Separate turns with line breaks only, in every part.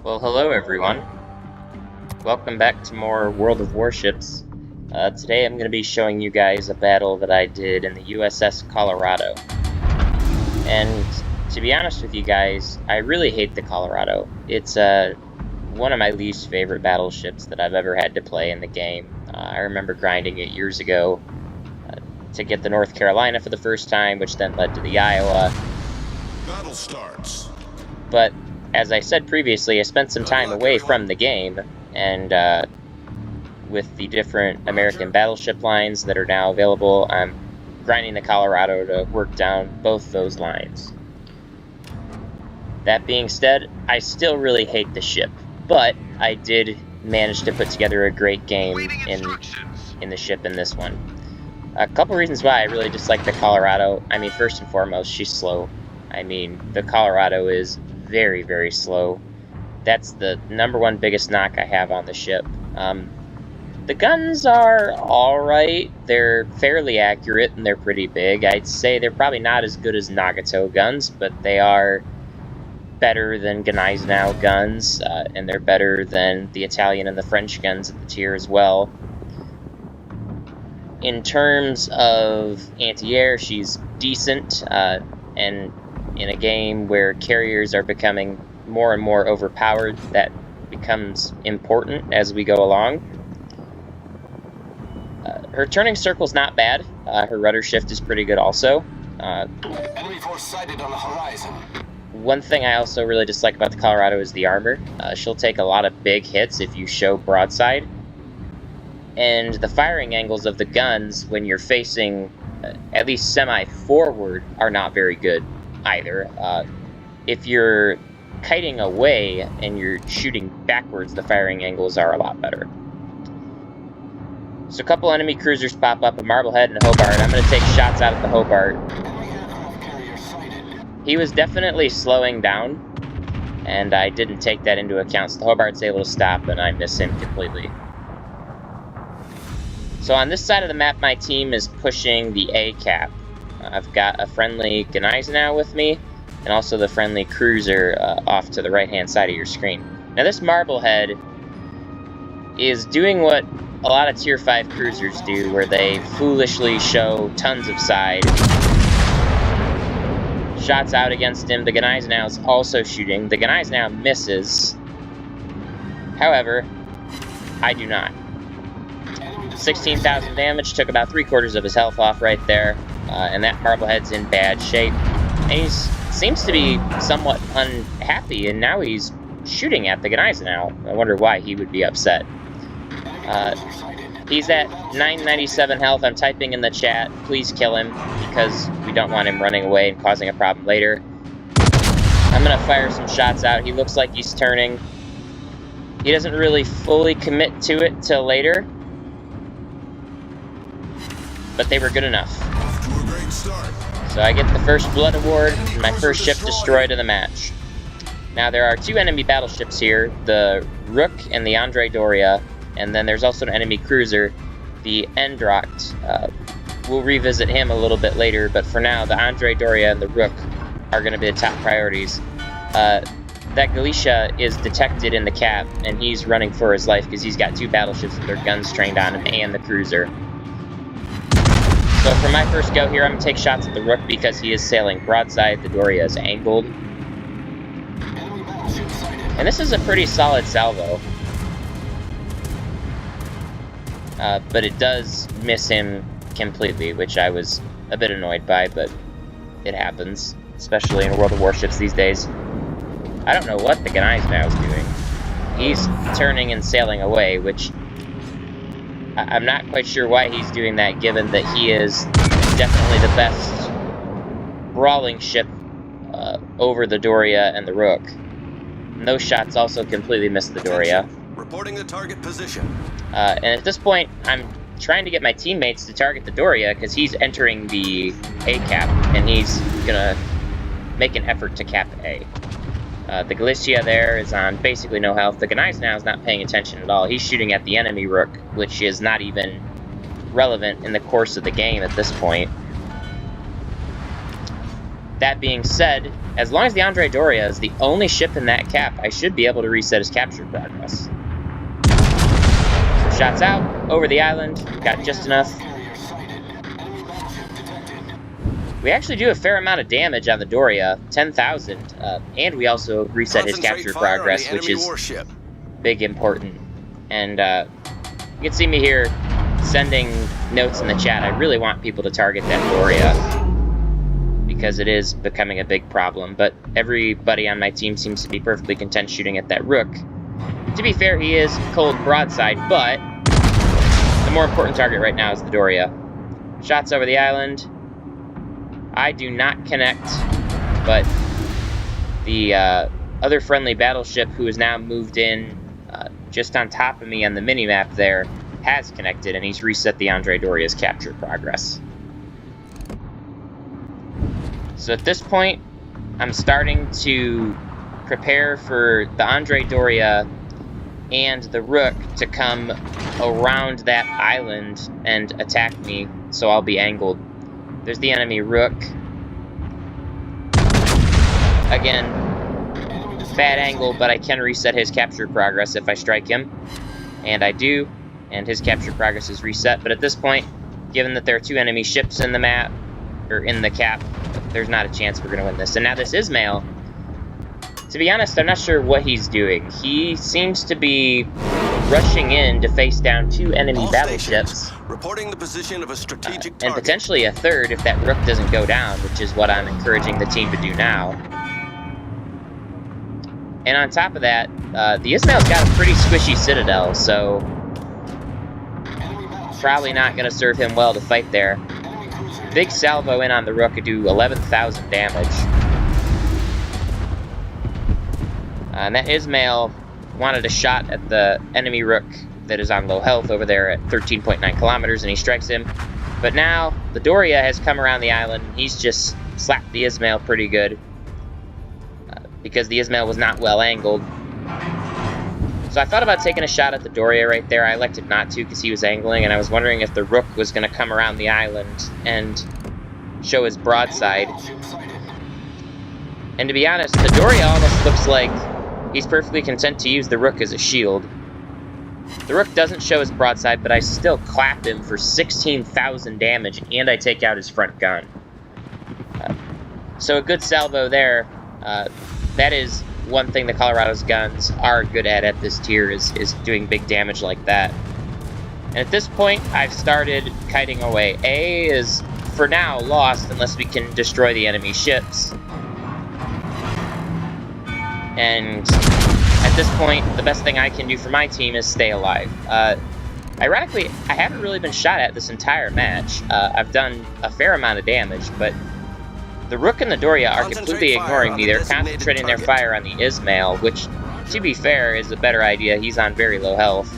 Well, hello everyone. Welcome back to more World of Warships. Today I'm going to be showing you guys a battle that I did in the USS Colorado. And to be honest with you guys, I really hate the Colorado. It's one of my least favorite battleships that I've ever had to play in the game. I remember grinding it years ago to get the North Carolina for the first time, which then led to the Iowa.
Battle starts.
But as I said previously, I spent some time away from the game, and with the different American battleship lines that are now available, I'm grinding the Colorado to work down both those lines. That being said, I still really hate the ship, but I did manage to put together a great game in the ship in this one. A couple reasons why I really dislike the Colorado. I mean, first and foremost, she's slow. I mean, the Colorado is very, very slow. That's the #1 biggest knock I have on the ship. The guns are alright. They're fairly accurate and they're pretty big. I'd say they're probably not as good as Nagato guns, but they are better than Gneisenau guns, and they're better than the Italian and the French guns at the tier as well. In terms of anti-air, she's decent, and in a game where carriers are becoming more and more overpowered, that becomes important as we go along. Her turning circle's not bad. Her rudder shift is pretty good also.
Enemy force sighted on the horizon.
One thing I also really dislike about the Colorado is the armor. She'll take a lot of big hits if you show broadside. And the firing angles of the guns when you're facing at least semi-forward are not very good either. If you're kiting away and you're shooting backwards, the firing angles are a lot better. So a couple enemy cruisers pop up, a Marblehead and a Hobart. I'm going to take shots out at the Hobart. He was definitely slowing down, and I didn't take that into account, so the Hobart's able to stop, and I miss him completely. So on this side of the map, my team is pushing the A cap. I've got a friendly Gneisenau with me, and also the friendly cruiser off to the right-hand side of your screen. Now this Marblehead is doing what a lot of Tier 5 cruisers do, where they foolishly show tons of side. Shots out against him. The Gneisenau is also shooting. The Gneisenau misses. However, I do not. 16,000 damage, took about 3/4 of his health off right there, and that Marblehead's in bad shape. And he seems to be somewhat unhappy, and now he's shooting at the Gneisenau. I wonder why he would be upset. He's at 997 health. I'm typing in the chat, please kill him, because we don't want him running away and causing a problem later. I'm gonna fire some shots out. He looks like he's turning. He doesn't really fully commit to it till later, but they were good enough.
Off to a great start.
So I get the first blood award, and my first ship destroyed in the match. Now there are 2 enemy battleships here, the Rook and the Andre Doria, and then there's also an enemy cruiser, the Endrocht. We'll revisit him a little bit later, but for now, the Andre Doria and the Rook are going to be the top priorities. That Galicia is detected in the cap, and he's running for his life because he's got 2 battleships with their guns trained on him and the cruiser. So for my first go here, I'm going to take shots at the Rook because he is sailing broadside. The Doria is angled. And this is a pretty solid salvo. But it does miss him completely, which I was a bit annoyed by, but it happens, especially in World of Warships these days. I don't know what the Gneisenau is doing. He's turning and sailing away, which I'm not quite sure why he's doing that, given that he is definitely the best brawling ship over the Doria and the Rook. And those shots also completely missed the Doria.
Reporting the target position.
And at this point, I'm trying to get my teammates to target the Doria because he's entering the A cap, and he's gonna make an effort to cap A. The Galicia there is on basically no health. The Gneisenau is not paying attention at all. He's shooting at the enemy Rook, which is not even relevant in the course of the game at this point. That being said, as long as the Andre Doria is the only ship in that cap, I should be able to reset his capture progress. Shots out, over the island, got just enough. We actually do a fair amount of damage on the Doria, 10,000, and we also reset his capture progress, which is big important. And you can see me here sending notes in the chat. I really want people to target that Doria, because it is becoming a big problem, but everybody on my team seems to be perfectly content shooting at that Rook. To be fair, he is cold broadside, but the more important target right now is the Doria. Shots over the island. I do not connect, but the other friendly battleship, who is now moved in just on top of me on the minimap there, has connected, and he's reset the Andre Doria's capture progress. So at this point, I'm starting to prepare for the Andre Doria and the Rook to come around that island and attack me, so I'll be angled. There's the enemy Rook. Again, bad angle, but I can reset his capture progress if I strike him. And I do, and his capture progress is reset. But at this point, given that there are 2 enemy ships in the map, or in the cap, there's not a chance we're going to win this. And now this Ismail, to be honest, I'm not sure what he's doing. He seems to be rushing in to face down 2 enemy battleships.
Reporting the position of a strategic target.
And potentially a third if that Rook doesn't go down, which is what I'm encouraging the team to do now. And on top of that, the Ismail's got a pretty squishy citadel, so probably not going to serve him well to fight there. Big salvo in on the Rook could do 11,000 damage. And that Ismail wanted a shot at the enemy Rook that is on low health over there at 13.9 kilometers, and he strikes him. But now, the Doria has come around the island. He's just slapped the Ismail pretty good, because the Ismail was not well angled. So I thought about taking a shot at the Doria right there. I elected not to because he was angling, and I was wondering if the Rook was going to come around the island and show his broadside. And to be honest, the Doria almost looks like he's perfectly content to use the Rook as a shield. The Rook doesn't show his broadside, but I still clap him for 16,000 damage, and I take out his front gun. So a good salvo there. That is one thing the Colorado's guns are good at this tier, is doing big damage like that. And at this point, I've started kiting away. A is, for now, lost unless we can destroy the enemy ships. And at this point, the best thing I can do for my team is stay alive. Ironically, I haven't really been shot at this entire match. I've done a fair amount of damage, but the Rook and the Doria are completely ignoring me. They're concentrating their fire on the Ismail, which, to be fair, is a better idea. He's on very low health.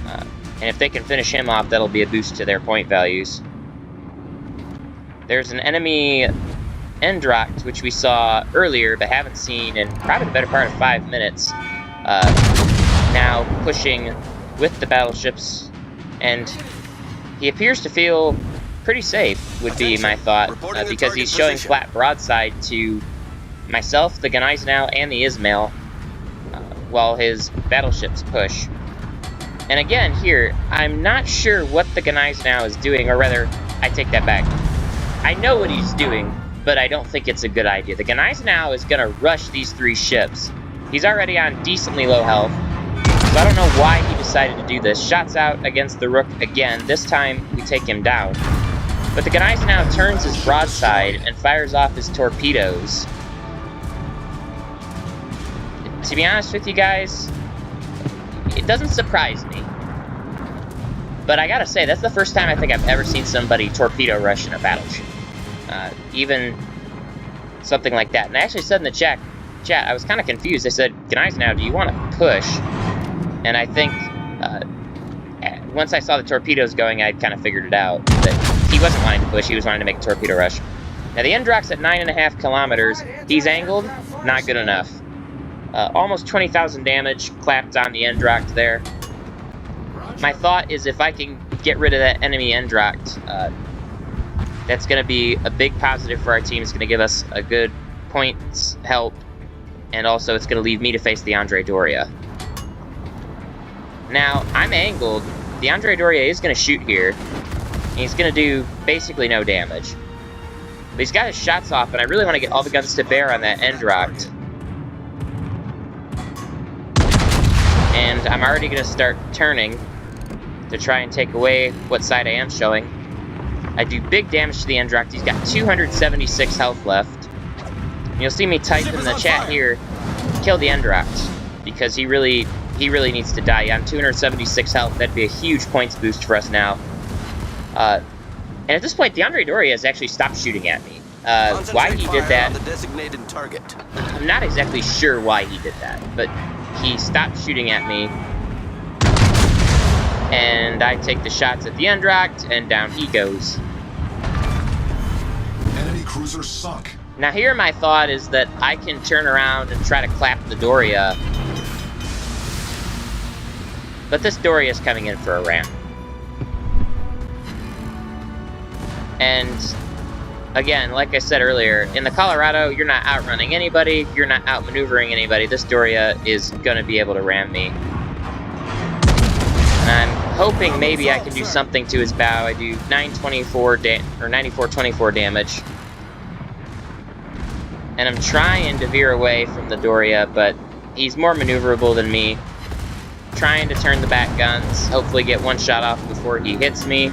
And if they can finish him off, that'll be a boost to their point values. There's an enemy Endroct, which we saw earlier, but haven't seen in probably the better part of 5 minutes. Now pushing with the battleships, and he appears to feel pretty safe, would be my thought, because he's showing flat broadside to myself, the Gneisenau, and the Ismail, while his battleships push. And again, here, I'm not sure what the Gneisenau is doing, or rather, I take that back. I know what he's doing, but I don't think it's a good idea. The Gneisenau is going to rush these 3 ships. He's already on decently low health, so I don't know why he decided to do this. Shots out against the Rook again. This time, we take him down. But the Gneisenau turns his broadside and fires off his torpedoes. To be honest with you guys, it doesn't surprise me. But I gotta say, that's the first time I think I've ever seen somebody torpedo rush in a battleship. Even something like that. And I actually said in the chat, I was kind of confused. I said, Gneisenau, do you want to push? And I think once I saw the torpedoes going, I kind of figured it out. That he wasn't wanting to push, he was wanting to make a torpedo rush. Now the Endroc's at 9.5 kilometers. He's angled, not good enough. Almost 20,000 damage clapped on the Endroc there. My thought is if I can get rid of that enemy Endroc, That's going to be a big positive for our team. It's going to give us a good points help, and also it's going to leave me to face the Andre Doria. Now, I'm angled. The Andre Doria is going to shoot here, and he's going to do basically no damage. But he's got his shots off, and I really want to get all the guns to bear on that end rocked. And I'm already going to start turning to try and take away what side I am showing. I do big damage to the end rocked. He's got 276 health left. And you'll see me type in the chat here, kill the end rocked, because he really needs to die. I'm 276 health. That'd be a huge points boost for us now. And at this point, the Andre Doria has actually stopped shooting at me. Why he did that, I'm not exactly sure why he did that, but he stopped shooting at me. And I take the shots at the end rocked, and down he goes.
Enemy cruiser sunk.
Now here my thought is that I can turn around and try to clap the Doria. But this Doria is coming in for a ram. And again, like I said earlier, in the Colorado, you're not outrunning anybody, you're not outmaneuvering anybody. This Doria is going to be able to ram me. And I'm hoping maybe I can do something to his bow. I do 9424 damage. And I'm trying to veer away from the Doria, but he's more maneuverable than me. Trying to turn the back guns, hopefully get one shot off before he hits me.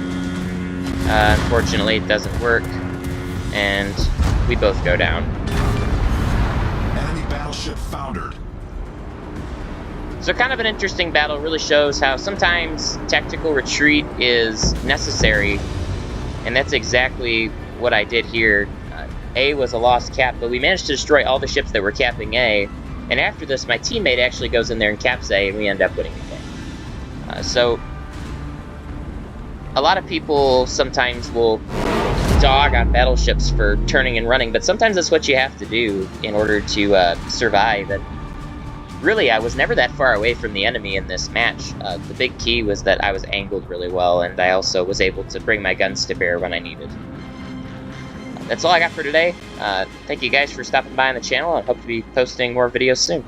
Unfortunately, it doesn't work, and we both go down.
Enemy battleship foundered.
So kind of an interesting battle. Really shows how sometimes tactical retreat is necessary, and that's exactly what I did here. A was a lost cap, but we managed to destroy all the ships that were capping A, and after this, my teammate actually goes in there and caps A, and we end up winning the game. So a lot of people sometimes will dog on battleships for turning and running, but sometimes that's what you have to do in order to survive. And really, I was never that far away from the enemy in this match. The big key was that I was angled really well, and I also was able to bring my guns to bear when I needed. That's all I got for today. Thank you guys for stopping by on the channel, and hope to be posting more videos soon.